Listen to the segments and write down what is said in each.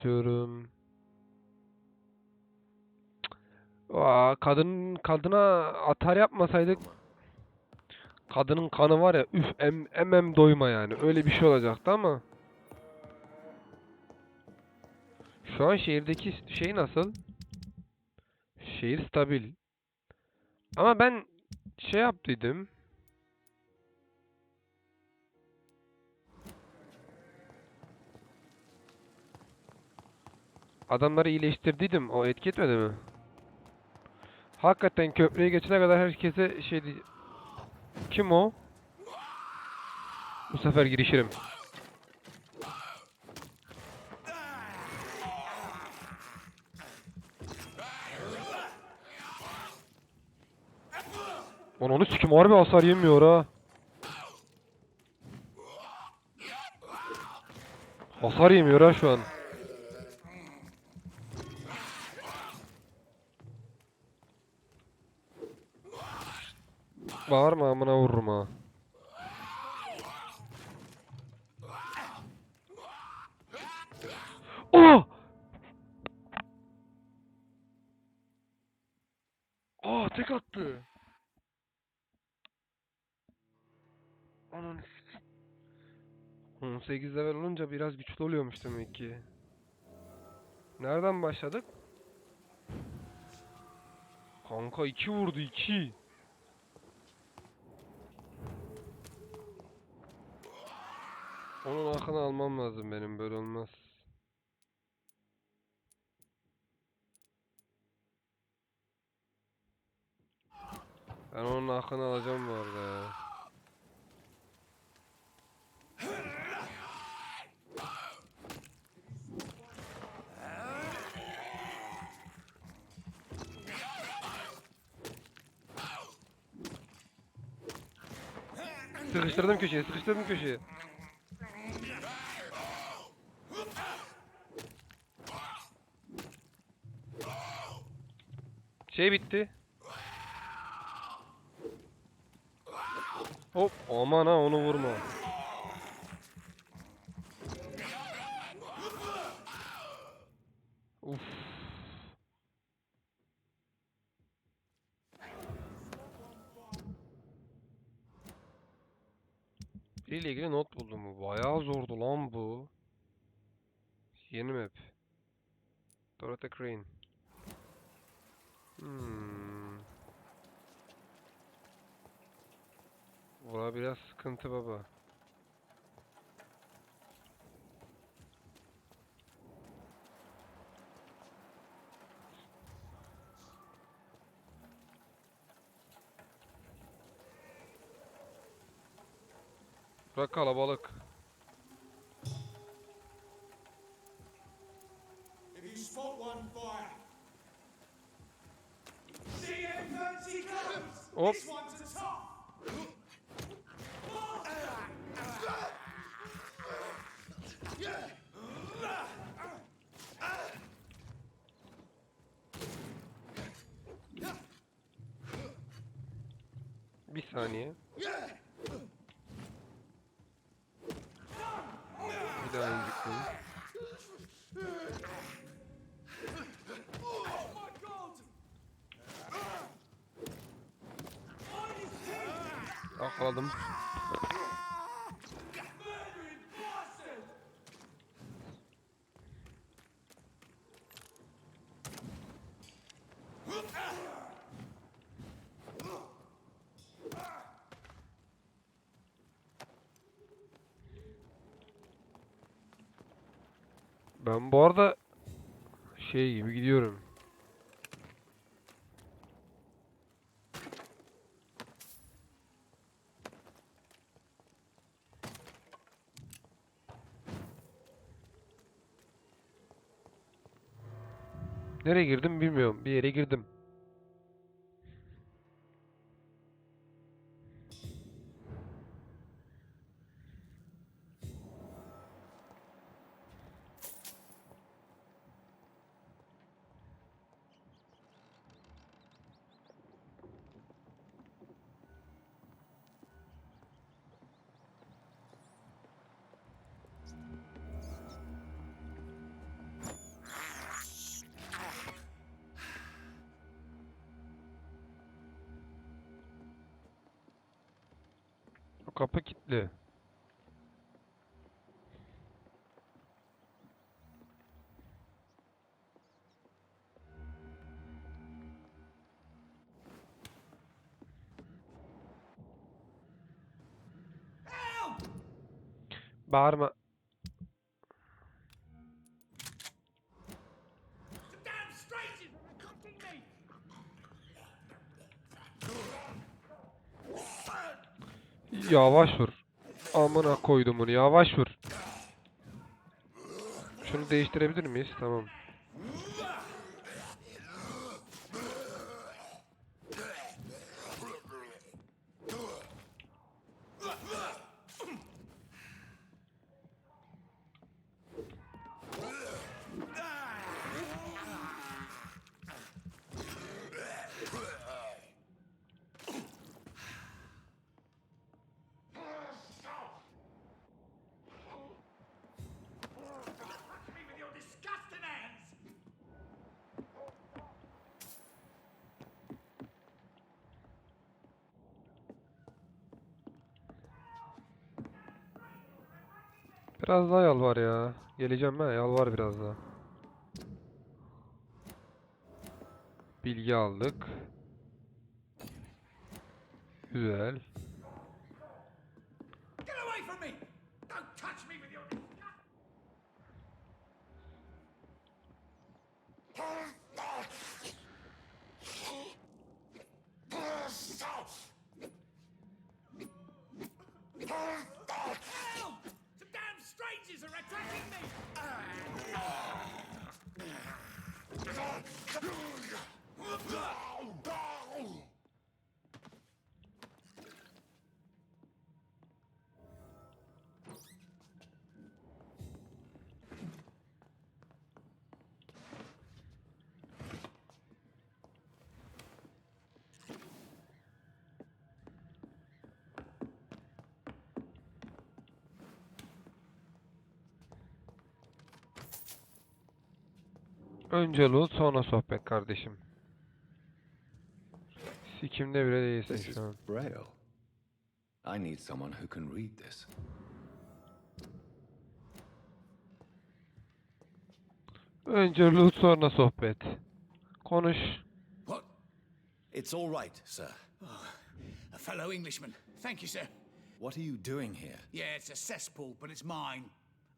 Diyorum. Kadına atar yapmasaydık kadının kanı var ya üf emem doyma yani. Öyle bir şey olacaktı ama şu an şehirdeki şey nasıl? Şehir stabil. Ama ben şey yaptıydım. Adamları iyileştirdiydim. O etki etmedi mi? Hakikaten köprüye geçene kadar herkese şey kim o? Bu sefer girişirim. Onu sikim harbi hasar yemiyor ha. Hasar yemiyor ha şu an. Bağırma amına vururum ha. Oh! Tek attı. Ananı 18 level olunca biraz güçlü oluyormuş demek ki. Nereden başladık? Kanka 2 vurdu 2. Onun hakkını almam lazım benim, böyle olmaz. Ben onun hakkını alacağım bu arada ya. Sıkıştırdım köşeye, sıkıştırdım köşeye. Şey bitti. Hop, aman ha, onu vurma. Uf. Biriyle ilgili not buldum mu? Bayağı zordu lan bu. Yeni map. Dorothy Crane. Bura biraz sıkıntı baba. Bura kalabalık. Hop. Bir saniye. Bir daha inciktim. Yakaladım. Ben bu arada şey gibi gidiyorum. Nereye girdim bilmiyorum. Bir yere girdim. kapı kilitli. Bağırma. Yavaş vur. Amına koydum bunu. Yavaş vur. Şunu değiştirebilir miyiz? Tamam. Biraz daha yalvar ya. Geleceğim ben. Yalvar biraz daha. Bilgi aldık. Güzel. Önce loot sonra sohbet kardeşim. Sikimde bile değilsin This is şu an. Braille. I need someone who can read this. Önce loot sonra sohbet. Konuş. What? It's all right, sir. A fellow Englishman. Thank you, sir. What are you doing here? Yeah, it's a cesspool, but it's mine.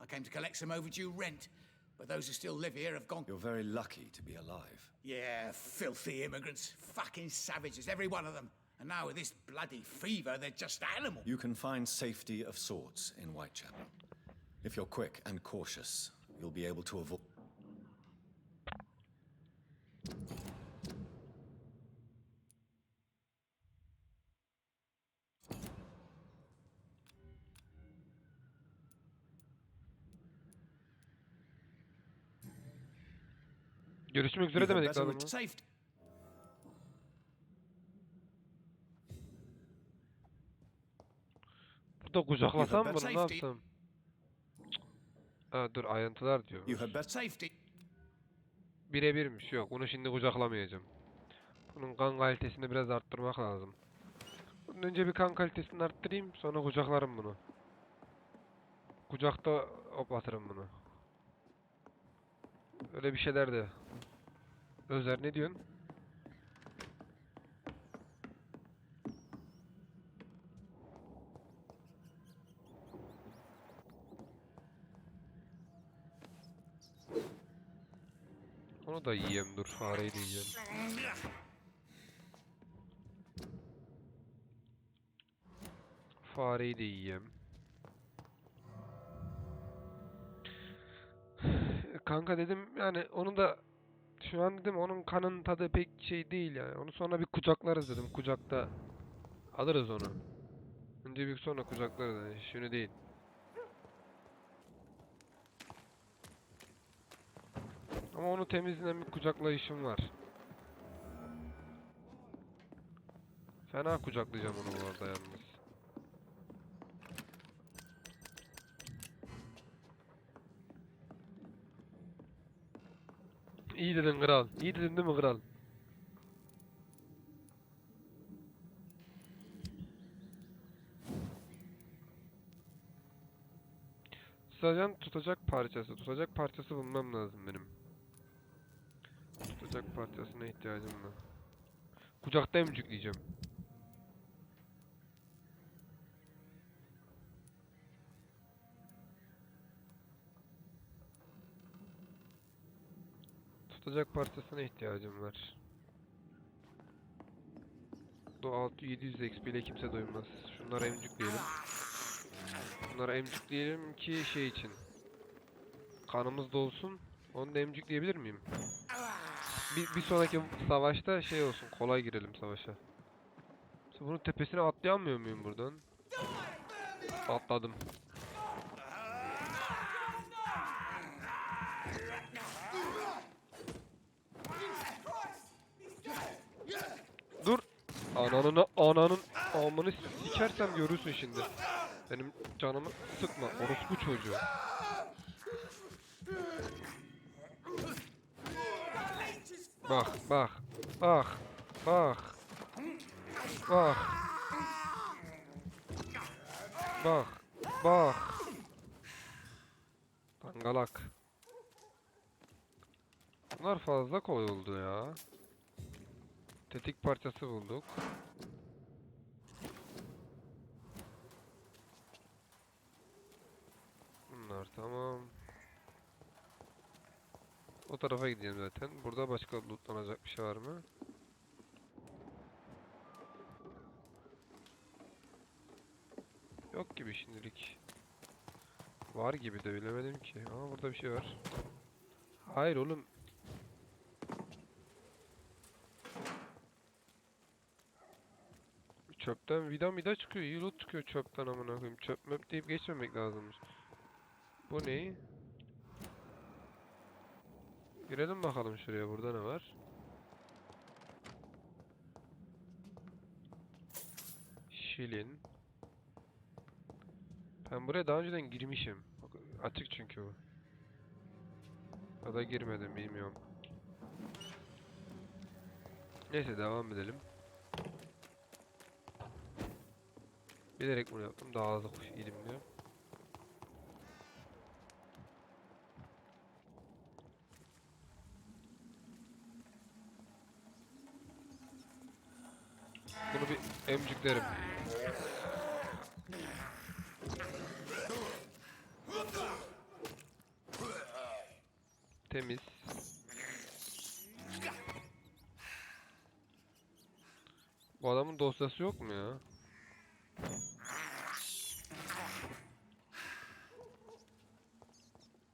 I came to collect some overdue rent, but those who still live here have gone... You're very lucky to be alive. Yeah, filthy immigrants. Fucking savages, every one of them. And now with this bloody fever, they're just animals. You can find safety of sorts in Whitechapel. If you're quick and cautious, you'll be able to avoid... Görüşmek üzere You had demedik better adamı. Safety. Burada kucaklasam You bunu had ne safety. yapsam? Ha, dur ayrıntılar diyor. You had better... Safety. Birebirmiş yok. Bunu şimdi kucaklamayacağım. Bunun kan kalitesini biraz arttırmak lazım. Bunun önce bir kan kalitesini arttırayım sonra kucaklarım bunu. Kucakta hoplatırım bunu. Öyle bir şeyler de. Özer ne diyorsun? Onu da yiyeyim dur fareyi de yiyeyim. Fareyi de yiyeyim. Kanka dedim yani onu da şu an dedim onun kanın tadı pek şey değil yani. Onu sonra bir kucaklarız dedim. Kucakta alırız onu. Önce bir sonra kucaklarız yani. Şunu değil. Ama onu temizleyen bir kucaklayışım var. Fena kucaklayacağım onu bu arada yalnız. İyi dedin kral. İyi dedin değil mi kral? tutacak parçası. Tutacak parçası bulmam lazım benim. Tutacak parçasına ihtiyacım var. Kucakta emcikleyeceğim. Tutacak parçasına ihtiyacım var. Bu 700 XP ile kimse doymaz. Şunları emcikleyelim. Bunları emcikleyelim ki şey için. Kanımız dolsun. Onu da emcikleyebilir miyim? Bir sonraki savaşta şey olsun. Kolay girelim savaşa. Şimdi bunun tepesine atlayamıyor muyum buradan? Atladım. Dur. Ananın amını sikersem görürsün şimdi. Benim canımı sıkma. Orospu çocuğu. Bak. Bak. Dangalak. Bunlar fazla kolay oldu ya. Tetik parçası bulduk. Bunlar tamam. O tarafa gideceğim zaten. Burada başka lootlanacak bir şey var mı? Yok gibi şimdilik. Var gibi de bilemedim ki. Ama burada bir şey var. Hayır oğlum. Çöpten vida çıkıyor. İyi loot çıkıyor çöpten amına koyayım. Çöp möp deyip geçmemek lazımmış. Bu ne? Girelim bakalım şuraya. Burada ne var? Şilin. Ben buraya daha önceden girmişim. Açık çünkü bu. Ya da girmedim bilmiyorum. Neyse devam edelim. Bilerek bunu yaptım. Daha hızlı yedim diye. Bunu bir emciklerim. Temiz. Bu adamın dosyası yok mu ya?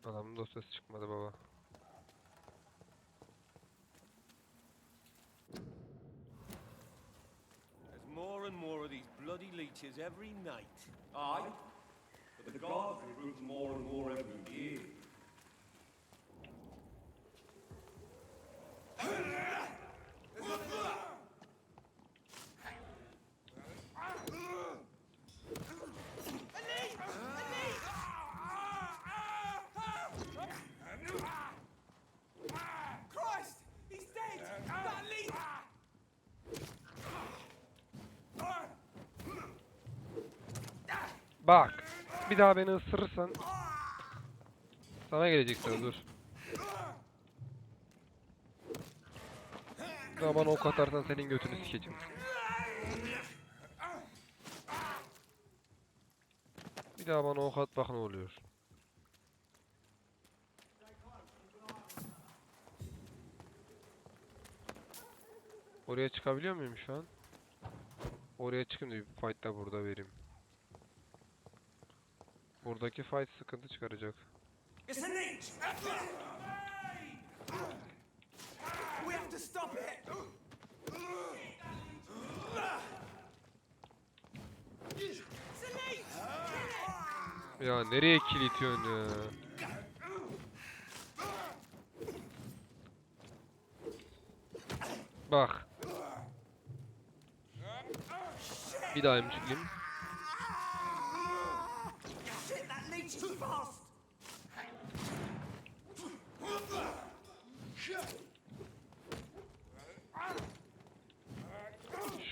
Adamın dosyası çıkmadı baba. There's more and more of these bloody leeches every night. Aye, but the guards recruit more and more every year. Bak. Bir daha beni ısırırsan sana gelecek sıra dur. Bir daha bana ok atarsan senin götünü sikeceğim. Bir daha bana ok at bak ne oluyor. Oraya çıkabiliyor muyum şu an? Oraya çıkayım da bir fight da burada vereyim. Buradaki fight sıkıntı çıkaracak. It's an inch! We have to stop it! Ya nereye kilitiyorsun ya? Bak. Bir daha emcikleyeyim.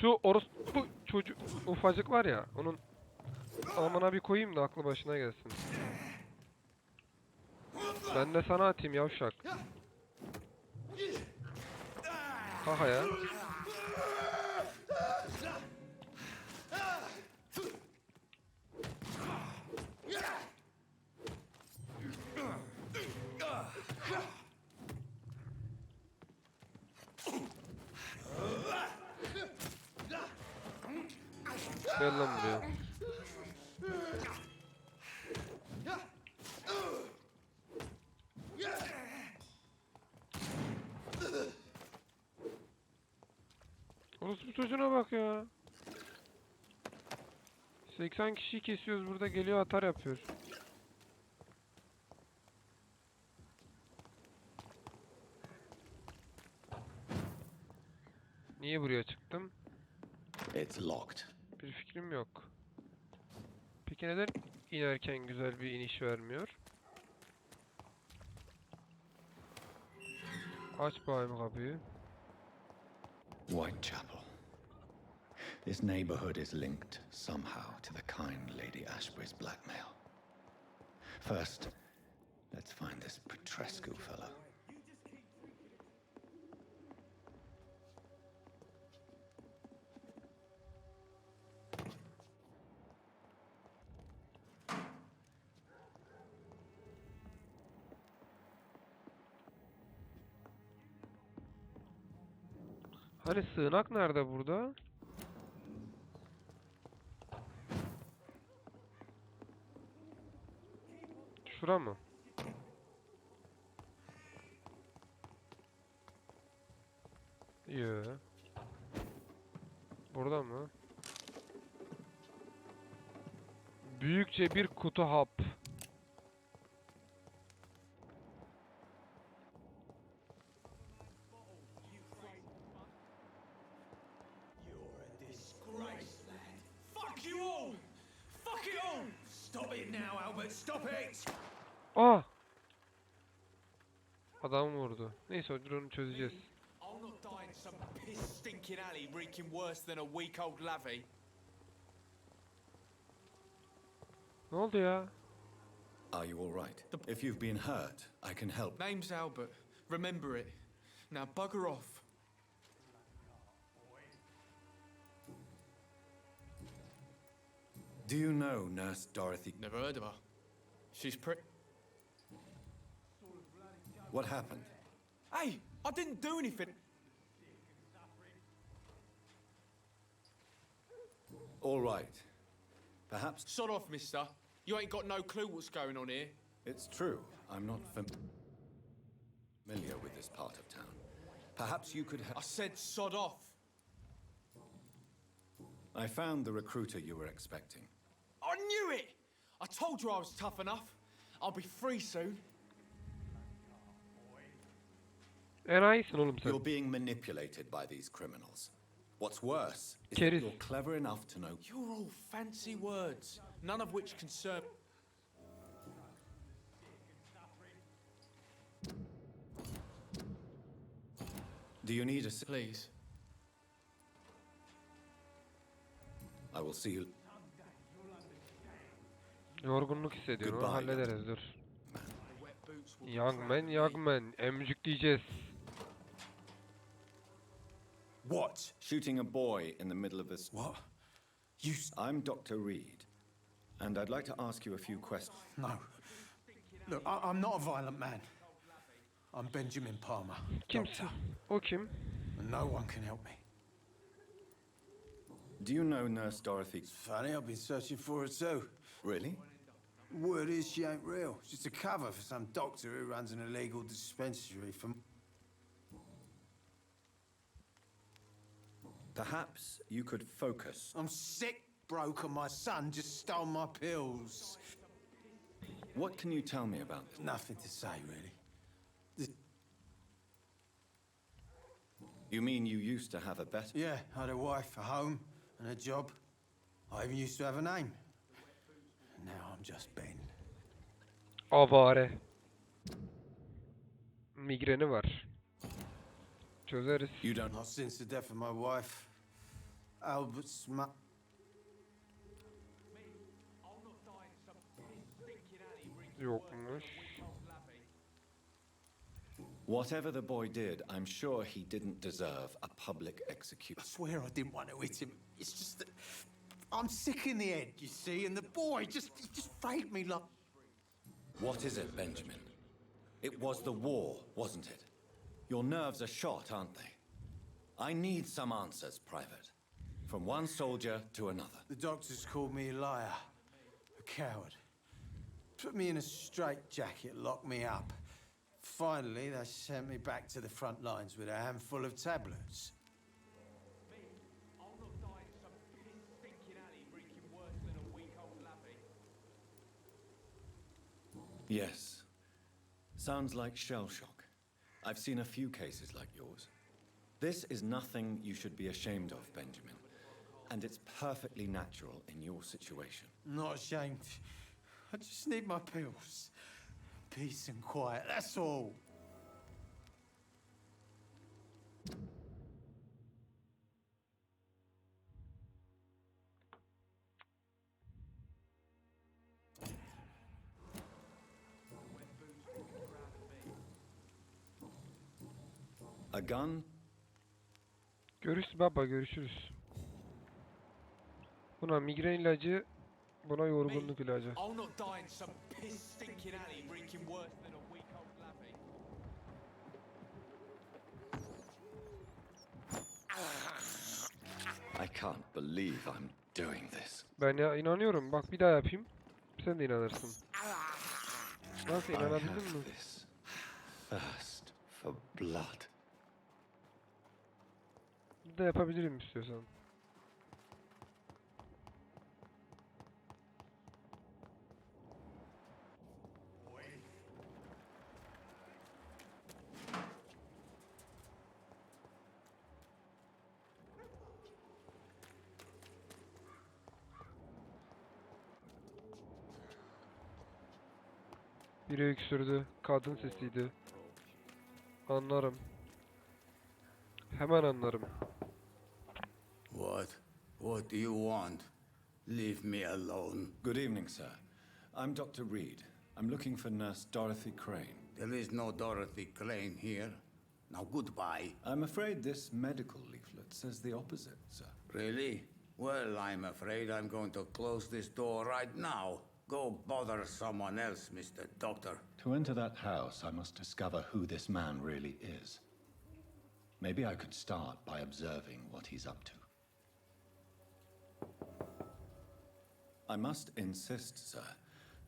Şu orospu çocuk ufacık var ya onun amına bir koyayım da aklı başına gelsin. Ben de sana atayım yavşak. Haha ya. Gel lan buraya. Orası bu çocuğuna bak ya. 80 kişiyi kesiyoruz burada, geliyor atar yapıyor. Niye buraya çıktım? It's locked. Bir fikrim yok. Peki neden inerken güzel bir iniş vermiyor? Aç bakayım kapıyı. Whitechapel. This neighborhood is linked somehow to the kind Lady Ashbury's blackmail. First, let's find this Petrescu fellow. Hani sığınak nerede burada? Şura mı? Yo. Burada mı? Büyükçe bir kutu hap. Fuck you all! Fuck it all! Stop it now, Albert, stop it! Ah! Adam vurdu. Neyse dur onu çözeceğiz. I'll not die in some piss stinking alley reeking worse than a week old lavvy. Ne oldu ya? Are you all right? If you've been hurt, I can help. Name's Albert. Remember it. Now bugger off. Do you know Nurse Dorothy? Never heard of her. She's pretty. What happened? Hey, I didn't do anything. All right. Perhaps Sod off, mister. You ain't got no clue what's going on here. it's true. I'm not familiar with this part of town. Perhaps you could I help. said sod off. I found the recruiter you were expecting. I knew it! I told you I was tough enough. I'll be free soon. Enayisin oğlum sen. You're being manipulated by these criminals. What's worse is Keriz. that you're clever enough to know. You're all fancy words, none of which can serve. Do you need a? Please. I will see you. Yorgunluk hissediyorum ama Goodbye, hallederiz dur. Wet boots will Young man, emcük diyeceğiz. What? Shooting a boy in the middle of this. What? You... I'm Dr. Reed, and I'd like to ask you a few questions. No. Look, I'm not a violent man. I'm Benjamin Palmer, Kimsin? doctor, O kim? and no one can help me. Do you know Nurse Dorothy? Funny, I've been searching for her too. Really? Word is she ain't real. She's just a cover for some doctor who runs an illegal dispensary for... Perhaps you could focus. I'm sick, broke, and my son just stole my pills. What can you tell me about this? Nothing to say, really. You mean you used to have a better? Yeah, I had a wife, a home, and a job. I even used to have a name. Now I'm just Ben. Avare. Migreni var. Çözeriz. You don't. Not since the death of my wife. Albert's ma... Yokmuş. Whatever the boy did, I'm sure he didn't deserve a public I execution. swear I didn't want to hit him. It's just that I'm sick in the head, you see, and the boy just framed me like... What is it, Benjamin? It was the war, wasn't it? Your nerves are shot, aren't they? I need some answers, Private. From one soldier to another. The doctors called me a liar, a coward. Put me in a straitjacket, locked me up. Finally, they sent me back to the front lines with a handful of tablets. I'll not die in some piss-stinking alley reeking worse than a week-old lappy. Yes. Sounds like shell shock. I've seen a few cases like yours. This is nothing you should be ashamed of, Benjamin. And it's perfectly natural in your situation. Not ashamed. I just need my pills. Peace and quiet, that's all. A gun? Görüşürüz baba, görüşürüz. Buna migren ilacı, buna yorgunluk ilacı. I'll not die in some piss-stinking alley reeking worse than a week-old lappy. I can't believe I'm doing this. Ben ya inanıyorum. Bak bir daha yapayım. Sen de inanırsın. Nasıl I inanabildin have mi? this thirst for blood. Bir de yapabilirim istiyorsan. Biri öksürdü. Kadın sesiydi. Anlarım. Hemen anlarım. What? What do you want? Leave me alone. Good evening, sir. I'm Dr. Reed. I'm looking for Nurse Dorothy Crane. There is no Dorothy Crane here. Now goodbye. I'm afraid this medical leaflet says the opposite, sir. Really? Well, I'm afraid I'm going to close this door right now. Go bother someone else, Mr. Doctor. To enter that house, I must discover who this man really is. Maybe I could start by observing what he's up to. I must insist, sir.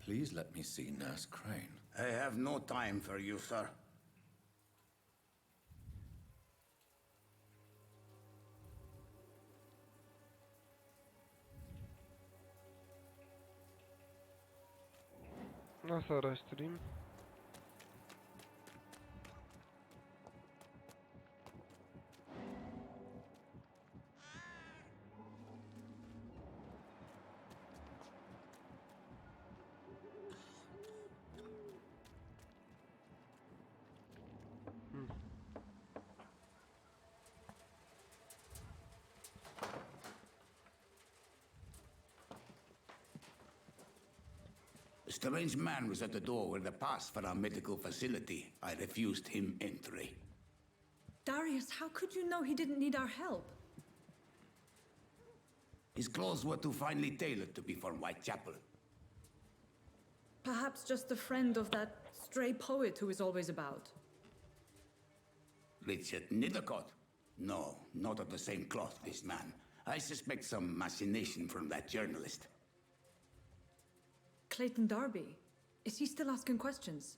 Please let me see Nurse Crane. I have no time for you, sir. Nasıl araştırayım? A strange man was at the door with a pass for our medical facility. I refused him entry. Darius, how could you know he didn't need our help? His clothes were too finely tailored to be from Whitechapel. Perhaps just a friend of that stray poet who is always about. Richard Nithercott? No, not of the same cloth, this man. I suspect some machination from that journalist. Clayton Darby. Is he still asking questions?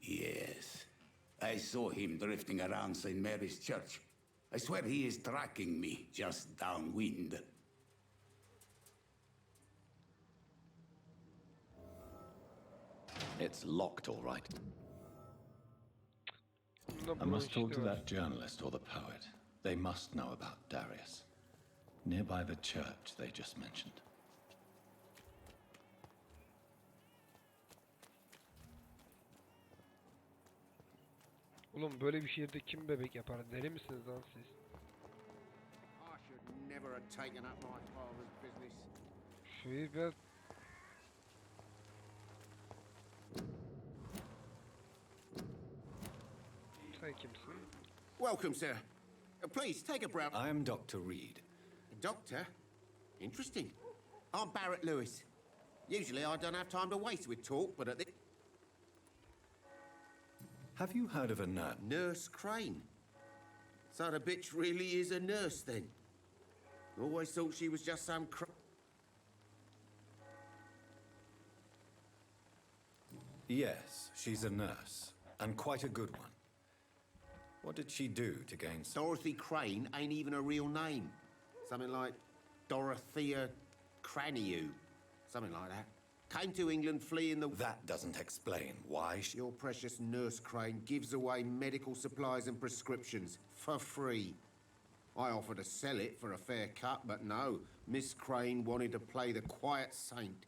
Yes. I saw him drifting around St. Mary's Church. I swear he is tracking me just downwind. It's locked, all right. Bunda I bunun must talk işte to var. that journalist or the poet. They must know about Darius. Nearby the church they just mentioned. Oğlum böyle bir şehirde kim bebek yapar? Deli misiniz lan siz? I should never have taken up my father's business. Şurayı biraz... Sen kimsin? Welcome, sir. Please, take a brown... I am Dr. Reed. Doctor? Interesting. I'm Barrett Lewis. Usually I don't have time to waste with talk, but at this... Have you heard of a nurse? Nurse Crane. So the bitch really is a nurse, then? Always thought she was just some Yes, she's a nurse, and quite a good one. What did she do to gain... Dorothy Crane ain't even a real name. Something like Dorothea Craniu. Something like that. Came to England fleeing the... That doesn't explain why she... Your precious Nurse Crane gives away medical supplies and prescriptions for free. I offered to sell it for a fair cut, but no. Miss Crane wanted to play the quiet saint.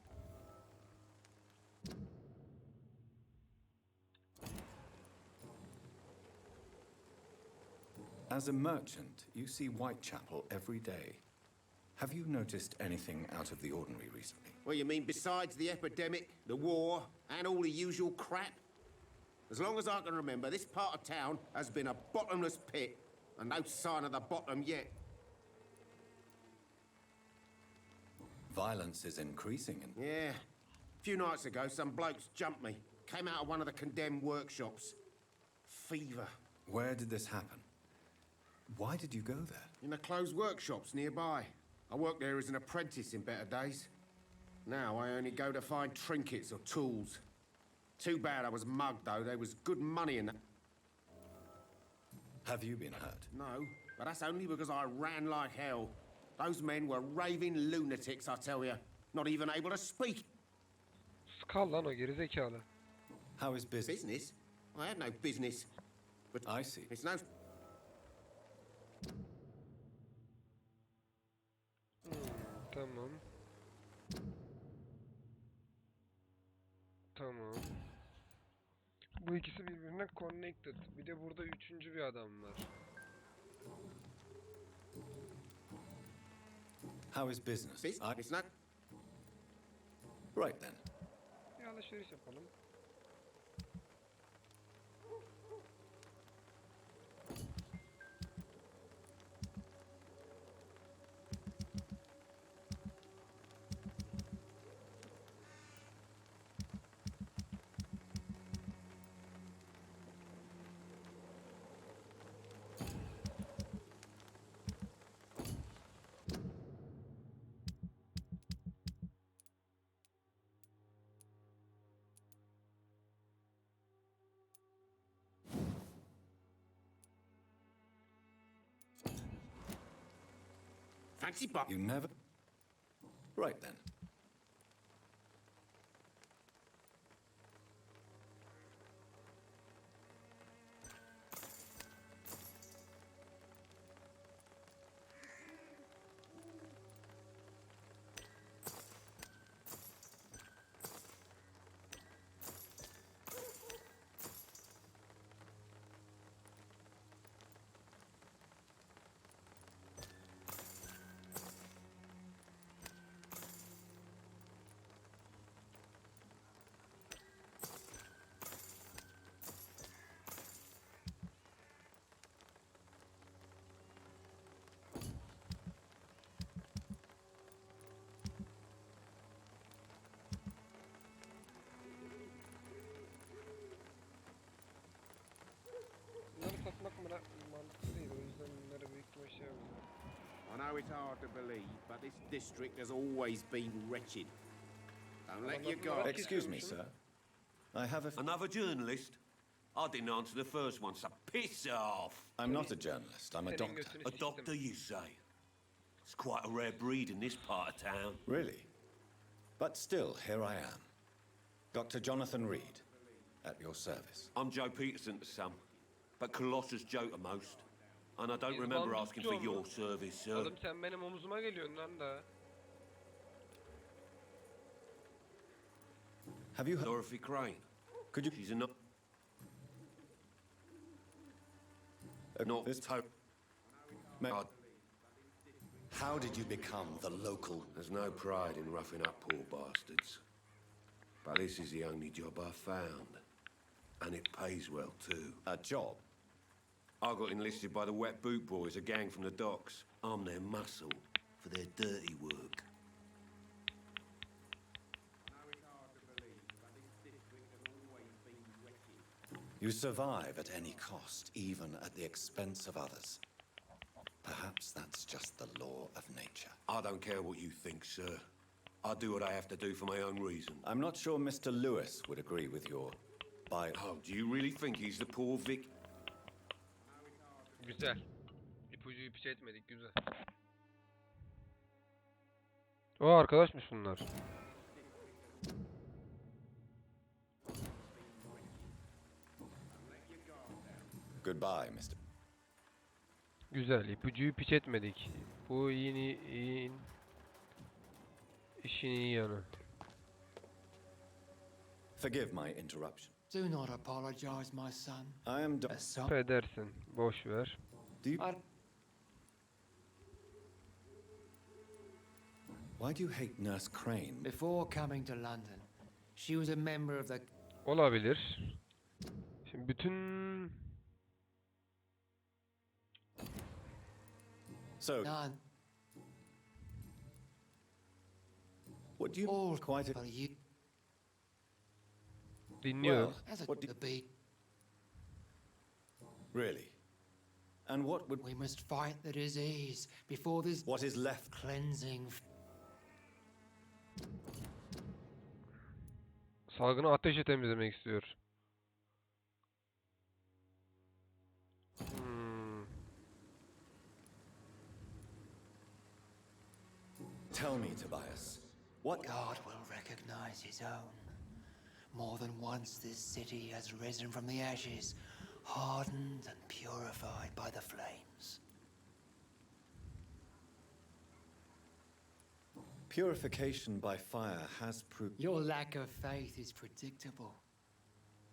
As a merchant, you see Whitechapel every day. Have you noticed anything out of the ordinary recently? Well, you mean besides the epidemic, the war, and all the usual crap? As long as I can remember, this part of town has been a bottomless pit, and no sign of the bottom yet. Violence is increasing in... Yeah. A few nights ago, some blokes jumped me. Came out of one of the condemned workshops. Fever. Where did this happen? Why did you go there? In the closed workshops nearby. I worked there as an apprentice in better days. Now I only go to find trinkets or tools. Too bad I was mugged, though. There was good money in that. Have you been hurt? No, but that's only because I ran like hell. Those men were raving lunatics, I tell you. Not even able to speak. Skal lan o gerizekalı. How is business? Business? I had no business. But I see. it's no... Tamam. Tamam. Bu ikisi birbirine connected. Bir de burada üçüncü bir adam var. How is business? It's not... Right then. Bir alışveriş yapalım. Fancy pop. You never... Right then. Bunları satmak mantıklı değil. O yüzden bunları büyük ihtimal şey yapacağım. I know it's hard to believe, but this district has always been wretched. Don't let your guard... Excuse me, sir. I have a... Another journalist? I didn't answer the first one, so piss off. I'm not a journalist. I'm a doctor. A doctor, you say? It's quite a rare breed in this part of town. Really? But still, here I am. Dr. Jonathan Reed, at your service. I'm Joe Peterson to some, but Colossus Joe to most. And I don't remember asking for your service, sir. Oğlum sen benim omuzuma geliyorsun lan da. Have you heard... Dorothy Crane. Could you... She's a not... Not this... to... How did you become the local... There's no pride in roughing up poor bastards. But this is the only job I've found. And it pays well, too. A job? I got enlisted by the Wet Boot Boys, a gang from the docks. I'm their muscle for their dirty work. You survive at any cost, even at the expense of others. Perhaps that's just the law of nature. I don't care what you think, sir. I do what I have to do for my own reason. I'm not sure Mr. Lewis would agree with your bio. Oh, do you really think he's the poor Vic? Güzel. İpucuyu piç etmedik, güzel. O arkadaşmış bunlar. Goodbye, Mr. Güzel, ipucuyu piç etmedik. Bu iyi işin iyi yanı. Forgive my interruption. Do not apologize, my son. I am A son. Affedersin, boş ver. Do you... Why do you hate Nurse Crane? Before coming to London, she was a member of the... Olabilir. Şimdi bütün So, None. what do you... All Quite a... well, you... dinliyorum. As a What do- the beat, Really? And what would... we must fight the disease before this What is left? cleansing... Salgını ateşle temizlemek istiyor. Hmm. Tell me, Tobias. What... God will recognize his own. More than once this city has risen from the ashes, hardened and purified by the flames. Purification by fire has proved... Your lack of faith is predictable.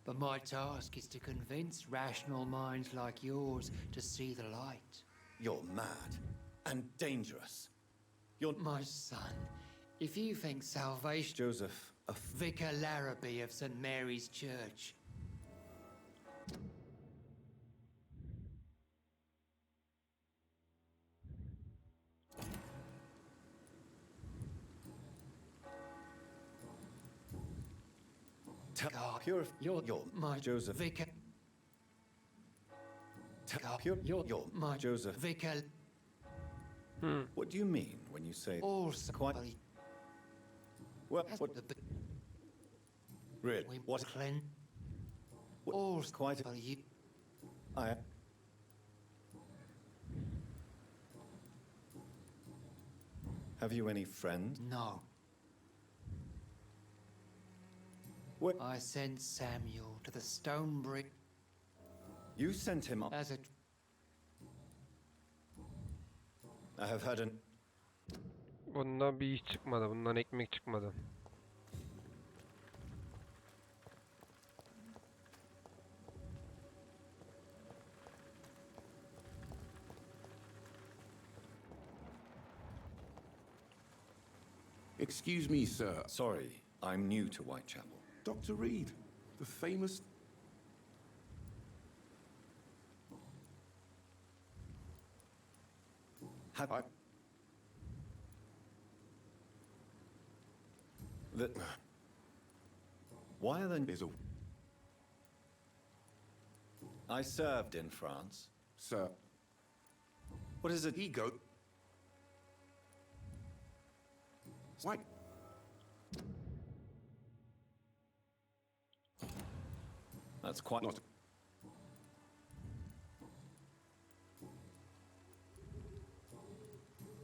But my task is to convince rational minds like yours to see the light. You're mad and dangerous. You're... My son, if you think salvation... Joseph, a... Vicar Larrabee of St. Mary's Church. God, you're my Joseph. Vicar. God, you're my Joseph. Vicar. What do you mean when you say... Also, Quite... Well, what... Really? we What... cleanse. What- Also, quite... you. I... Have you any friends? No. What? I sent Samuel to the stone brick You sent him up. as a... I have heard an... Bundan bir iş çıkmadı. Bundan ekmek çıkmadı. Excuse me, sir. Sorry, I'm new to Whitechapel. Dr. Reed, the famous... Have... I... The... Why are the... There's a... I served in France. Sir, What is it? ego... Why? That's quite... Not...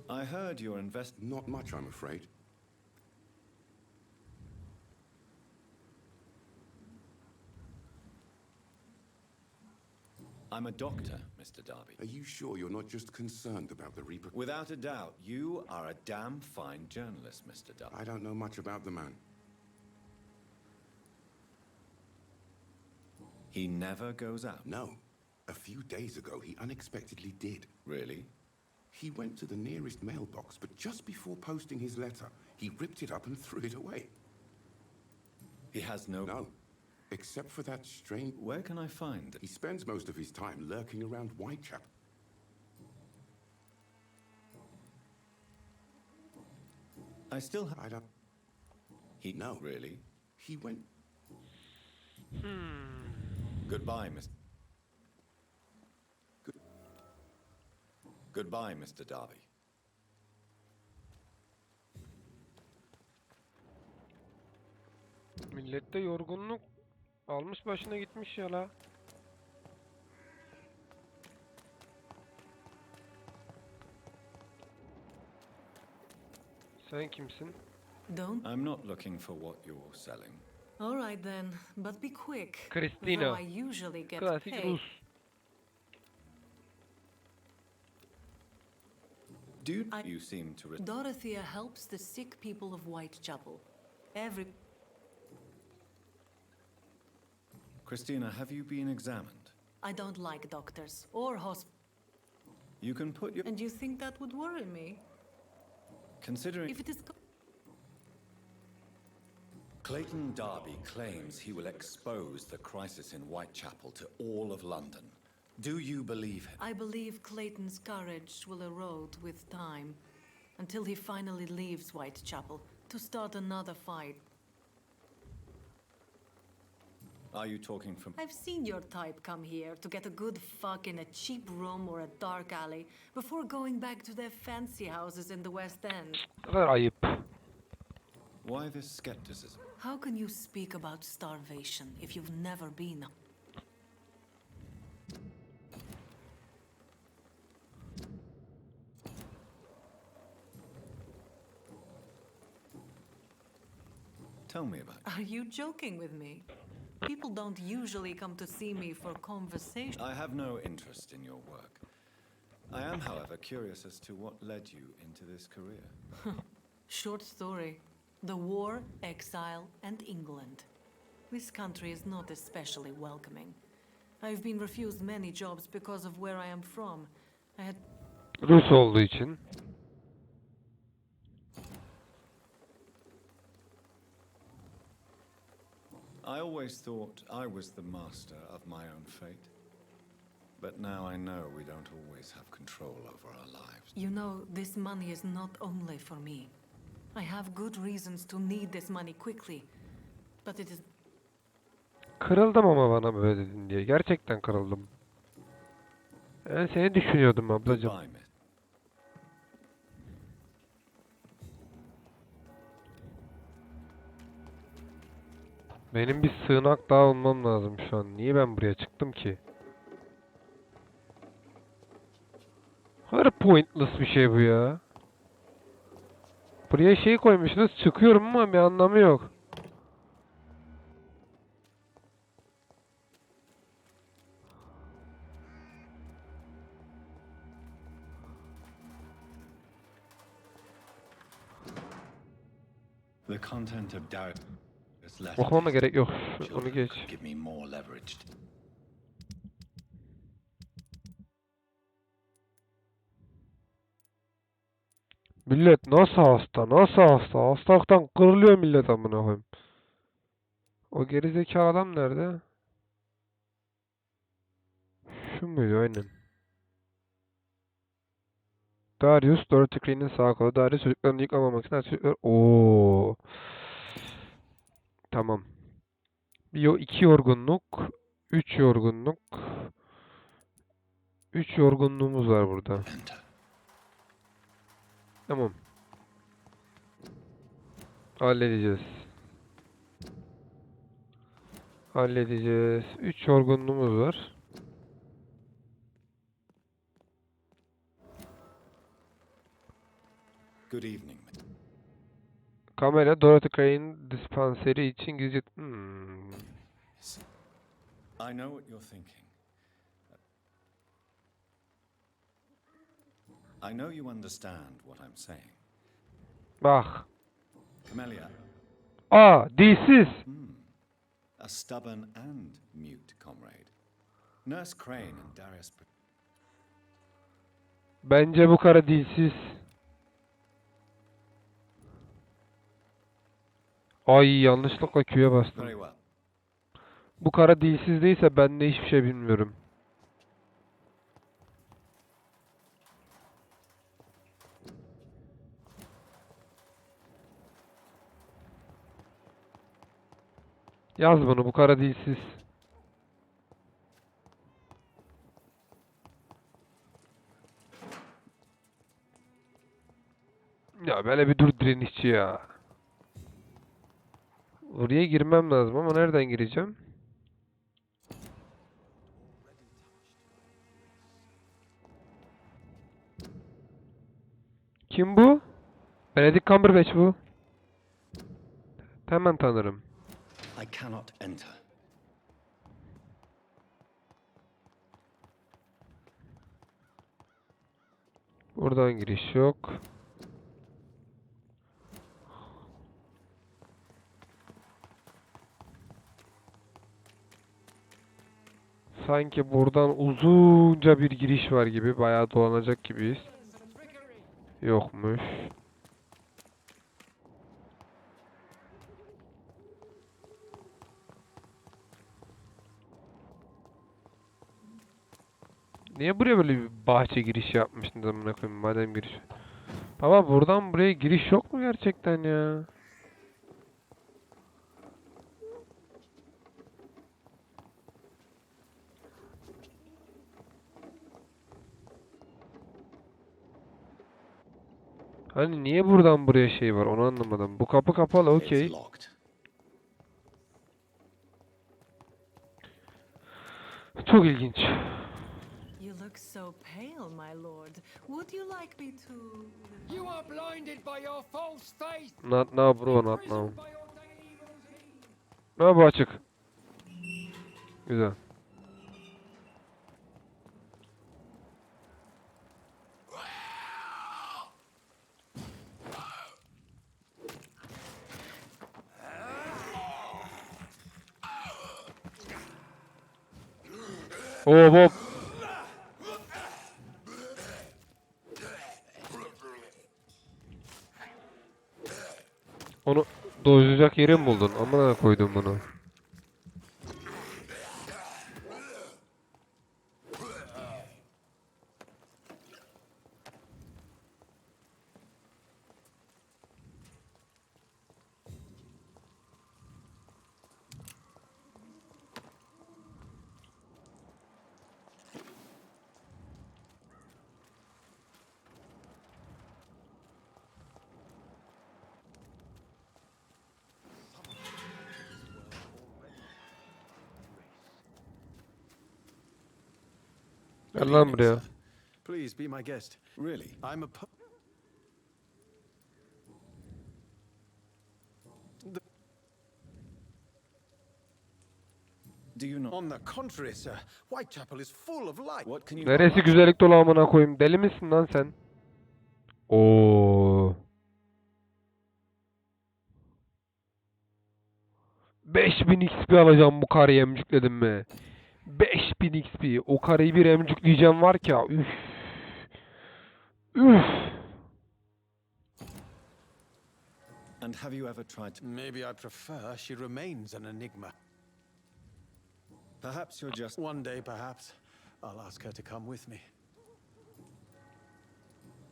I heard you're Not much, I'm afraid. I'm a doctor, Mr. Darby. Are you sure you're not just concerned about the repercussions? Without a doubt, you are a damn fine journalist, Mr. Darby. I don't know much about the man. He never goes out. No. A few days ago, he unexpectedly did. Really? He went to the nearest mailbox, but just before posting his letter, he ripped it up and threw it away. He has no... No. Except for that strange... Where can I find it? He spends most of his time lurking around Whitechapel. I still have... I don't... No, really. He went... Goodbye, Mr. Goodbye, Mr. Darby. Millette yorgunluk almış başına gitmiş ya la. Sen kimsin? Don't? I'm not looking for what you're selling. All right then, but be quick. Christina. Though I usually get Klasik paid. Rus. Dude, you seem to... Dorothea helps the sick people of Whitechapel. Every... Christina, have you been examined? I don't like doctors or You can put your... And you think that would worry me? Considering... If it is... Clayton Darby claims he will expose the crisis in Whitechapel to all of London. Do you believe him? I believe Clayton's courage will erode with time, until he finally leaves Whitechapel to start another fight. Are you talking from... I've seen your type come here to get a good fuck in a cheap room or a dark alley before going back to their fancy houses in the West End. Ne kadar ayıp. Why this skepticism? How can you speak about starvation if you've never been? Tell me about it. Are you joking with me? People don't usually come to see me for conversation. I have no interest in your work. I am, however, curious as to what led you into this career. Short story. The war, exile, and England. This country is not especially welcoming. I've been refused many jobs because of where I am from. I had... Rus olduğu için. I always thought I was the master of my own fate. But now I know we don't always have control over our lives. You know, this money is not only for me. I have good reasons to need this money quickly. But it is... Kırıldım ama bana böyle dedin diye. Gerçekten kırıldım. Ben seni düşünüyordum ablacığım. Goodbye, miss. Benim bir sığınak daha olmam lazım şu an. Niye ben buraya çıktım ki? Her pointless bir şey bu ya. Buraya şey koymuşsunuz. Çıkıyorum ama bir anlamı yok. The content of Dark is less. Okumama gerek yok. Onu geç. Give me more leverage. Millet nasıl hasta? Nasıl hasta? Hastalıktan kırılıyor millet amına koyayım. O gerizekalı adam nerede? Şu muydu? Aynen. Darius, Dorothy Crane'in sağ kolu. Darius çocuklarını yıkamamak için çocuklar... Ooo. Tamam. Bir 2 yorgunluk. 3 yorgunluk. 3 yorgunluğumuz var burada. Tamam. Halledeceğiz. Halledeceğiz. 3 yorgunluğumuz var. Good evening. Kamera Dorothy Crane dispanseri için İngilizce... I know what you're thinking. I know you understand what I'm saying. Bak. Camellia. Dilsiz. A stubborn and mute comrade. Nurse Crane and Darius... Bence bu kara dilsiz. Ay yanlışlıkla Q'ya bastım. Very well. Bu kara dilsiz değilse ben de hiçbir şey bilmiyorum. Yaz bunu, bu kara dilsiz. Ya böyle bir dur direnişçi ya. Oraya girmem lazım ama nereden gireceğim? Kim bu? Benedict Cumberbatch bu. Hemen tanırım. I cannot enter. Buradan giriş yok. Sanki buradan uzunca bir giriş var gibi. Bayağı dolanacak gibiyiz. Yokmuş. Niye buraya böyle bir bahçe giriş yapmışsın amına koyayım madem giriş. Baba buradan buraya giriş yok mu gerçekten ya? Hani niye buradan buraya şey var onu anlamadım. Bu kapı kapalı okey. It's locked. Çok ilginç. You look so pale, my lord. Would you like me to... You are blinded by your false faith. Not now bro, not now. Imprisoned by your evil deeds. Ne bu açık? Güzel. Hop hop. Onu dojlayacak yeri mi buldun? Amına koydum bunu. Gel lan buraya. Please be my guest. Really? I'm a. Do you not? On the contrary, sir. Whitechapel is full of light. What can you? Neresi güzellik dolu amına koyayım? Deli misin lan sen? Oo. 5000 XP alacağım bu karıyı emcükledim mi? 5000 XP. O karıyı bir emcükleyeceğim var ki ya. Üf. Üf. And have you ever tried to? Maybe I prefer she remains an enigma. Perhaps you're just. One day, perhaps, I'll ask her to come with me.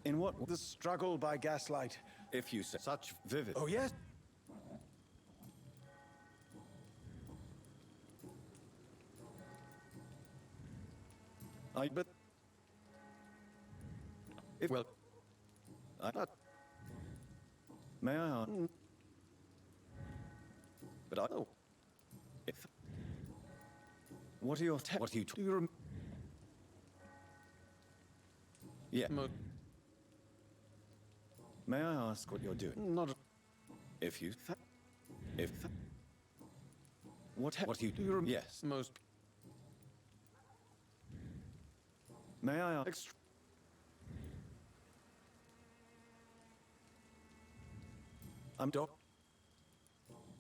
In what? The struggle by gaslight. If you say Such. vivid. Oh, yes? But. If Well, I. May I ask? But I. Oh. If. What are your what are you? do you Yeah. remember? May I ask what you're doing? Not. If you. If. What are you? Do you Yes. Most. May I ask? Doc.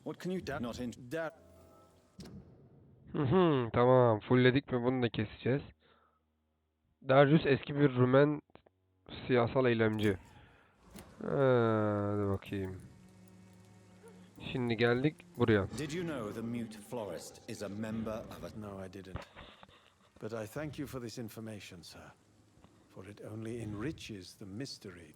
What can you do? Not in. Dad. Tamam. Fullledik mi bunu da keseceğiz. Darius eski bir Rumen siyasal eylemci. Hadi bakayım. Şimdi geldik buraya. Did you know the mute florist is a member of a... No, I didn't. But I thank you for this information, sir. For it only enriches the mystery.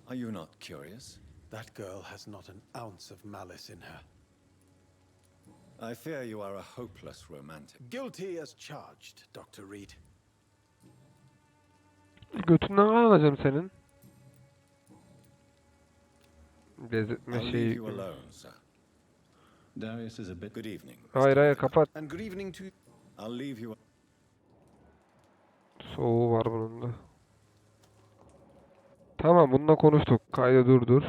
Are you not curious? That girl has not an ounce of malice in her. I fear you are a hopeless romantic. Guilty as charged, Dr. Reed. Götünden kan alacağım senin. Benzetme I'll leave şeyi. you alone, sir. Darius is a bit... Good evening. Hayır hayır kapat. And good evening to... I'll leave you... Soğuğu var bunun da. Tamam bununla konuştuk. Kaydı durdur.